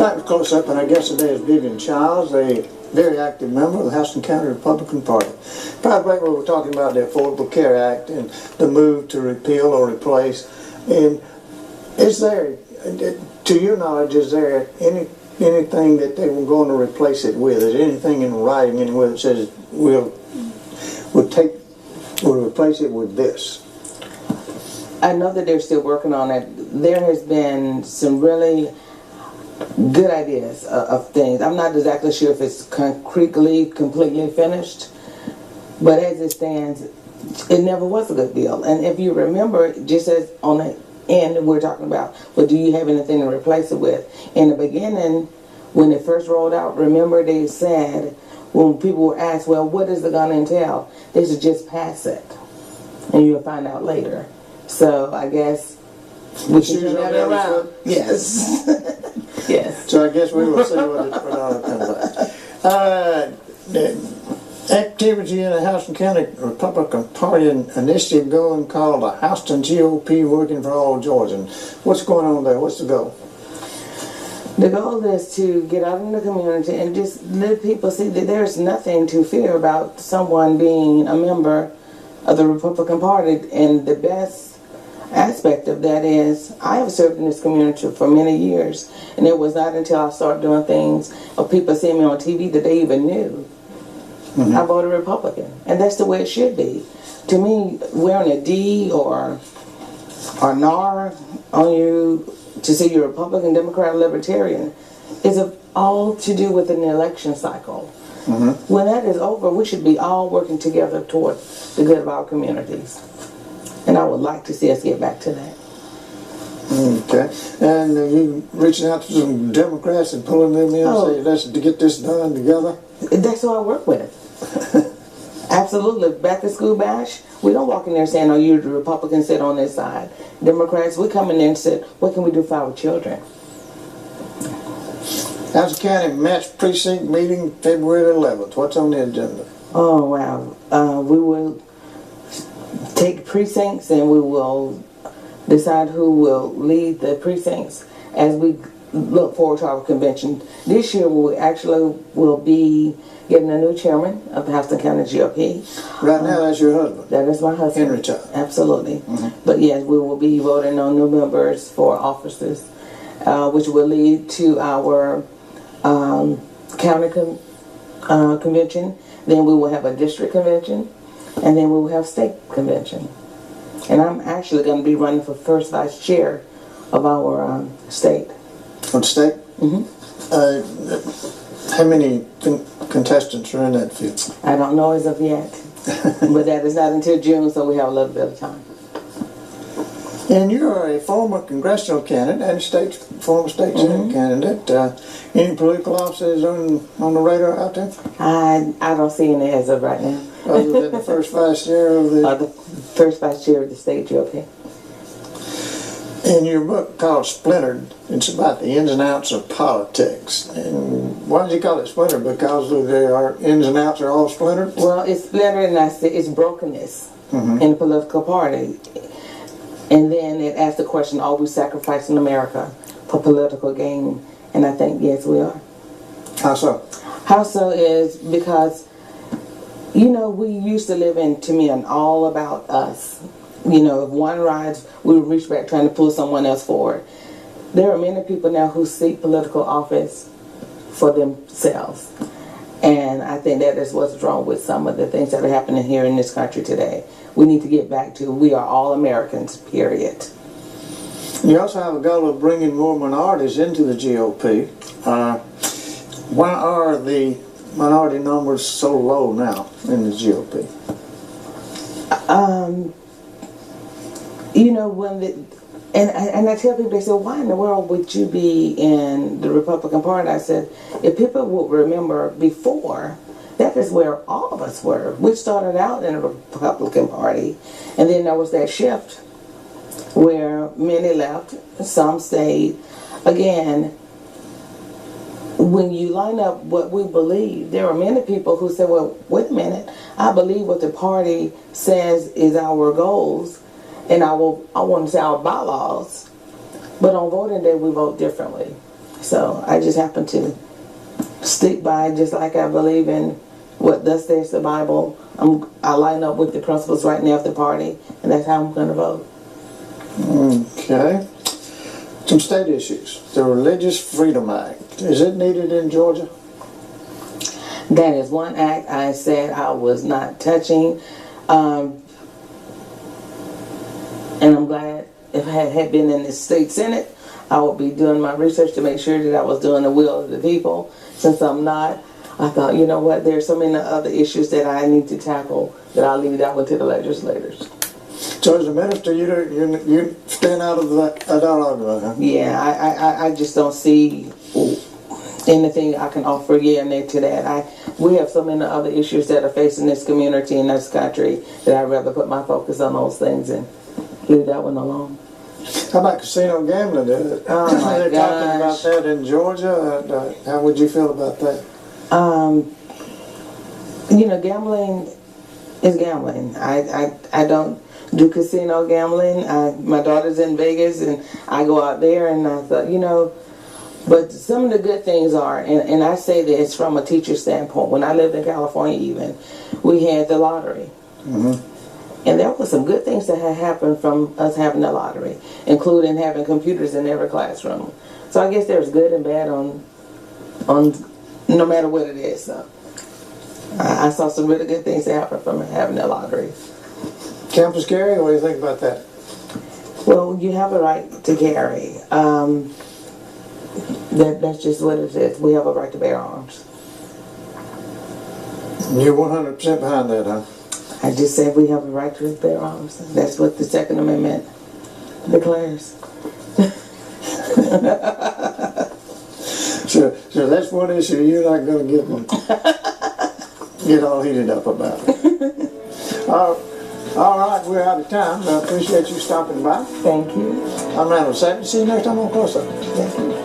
Tonight was close up, and our guest today is Vivian Childs, a very active member of the Houston County Republican Party. Prior break, we were talking about the Affordable Care Act and the move to repeal or replace. And is there, to your knowledge, is there anything that they were going to replace it with? Is there anything in writing anywhere that says we'll replace it with this? I know that they're still working on it. There has been some really good ideas of things. I'm not exactly sure if it's concretely, completely finished, but as it stands, it never was a good deal. And if you remember, just as on the end we're talking about, well, do you have anything to replace it with? In the beginning, when it first rolled out, remember they said, when people were asked, well, what is it going to entail? They should just pass it, and you'll find out later. So I guess we should turn that around. Yes. Yes. So I guess we will see what it comes out. Activity in the Houston County Republican Party initiative going called the Houston GOP Working for All Georgians. What's going on there? What's the goal? The goal is to get out in the community and just let people see that there's nothing to fear about someone being a member of the Republican Party. And the best aspect of that is I have served in this community for many years, and it was not until I started doing things or people see me on TV that they even knew I voted Republican, and that's the way it should be. To me, wearing a D or NAR on you to say you're Republican, Democrat, or Libertarian is all to do with an election cycle. When that is over, we should be all working together toward the good of our communities. And I would like to see us get back to that. Okay. And you reaching out to some Democrats and pulling them in and say, let's get this done together? That's who I work with. Absolutely. Back to school bash, we don't walk in there saying, oh, you're the Republicans, sit on this side. Democrats, we come in there and say, what can we do for our children? Houston County match precinct meeting February 11th. What's on the agenda? Oh, wow. We will take precincts and we will decide who will lead the precincts as we look forward to our convention. This year we actually will be getting a new chairman of the Houston County GOP. Right now that's your husband? That is my husband. Henry Child. Absolutely. But yes, we will be voting on new members for offices, which will lead to our county convention. Then we will have a district convention, and then we will have state convention. And I'm actually going to be running for first vice chair of our state. On state? How many contestants are in that field? I don't know as of yet, but that is not until June, so we have a little bit of time. And you are a former congressional candidate and former state senate candidate. Any political offices on the radar out there? I don't see any as of right now. Other than the first vice chair of the first vice chair of the state GOP. In your book called Splintered, it's about the ins and outs of politics. And why did you call it splintered? Because there are ins and outs are all splintered? Well, it's splintered, and I say it's brokenness in the political party. And then it asks the question, are we sacrificing America for political gain? And I think, yes, we are. How so? How so is because, you know, we used to live in, to me, an all about us. You know, if one rides, we would reach back trying to pull someone else forward. There are many people now who seek political office for themselves. And I think that is what's wrong with some of the things that are happening here in this country today. We need to get back to we are all Americans, period. You also have a goal of bringing more minorities into the GOP. Why are the minority numbers so low now in the GOP? You know, and I tell people, they say, why in the world would you be in the Republican Party? I said, if people would remember before, that is where all of us were. We started out in the Republican Party, and then there was that shift where many left, some stayed. Again, when you line up what we believe, there are many people who say, well, wait a minute, I believe what the party says is our goals, and I want to say our bylaws, but on voting day we vote differently. So I just happen to stick by, just like I believe in what thus says the Bible. I line up with the principles right now of the party, and that's how I'm going to vote. Okay. Some state issues. The Religious Freedom Act. Is it needed in Georgia? That is one act I said I was not touching. And I'm glad if I had been in the state Senate, I would be doing my research to make sure that I was doing the will of the people. Since I'm not, I thought, you know what, there's so many other issues that I need to tackle that I'll leave that one to the legislators. So as a minister, you stand out of that argument, huh? Yeah, I just don't see anything I can offer yeah and nay to that. We have so many other issues that are facing this community and this country that I'd rather put my focus on those things and leave that one alone. How about casino gambling? Oh my They're gosh. talking about that in Georgia. How would you feel about that? You know, gambling is gambling. I don't do casino gambling. My daughter's in Vegas and I go out there, and I thought, you know, but some of the good things are, and I say this from a teacher standpoint, when I lived in California even, we had the lottery. Mm-hmm. And there were some good things that had happened from us having the lottery, including having computers in every classroom. So I guess there's good and bad on no matter what it is. So I saw some really good things that happened from having the lottery. Campus carry, what do you think about that? Well, you have a right to carry. That's just what it is. We have a right to bear arms. You're 100% behind that, huh? I just said we have a right to bear arms. That's what the Second Amendment declares. So that's one issue you're not going to get all heated up about. All right, we're out of time. I appreciate you stopping by. Thank you. I'm Randall Savage. See you next time on Close Up. Thank you.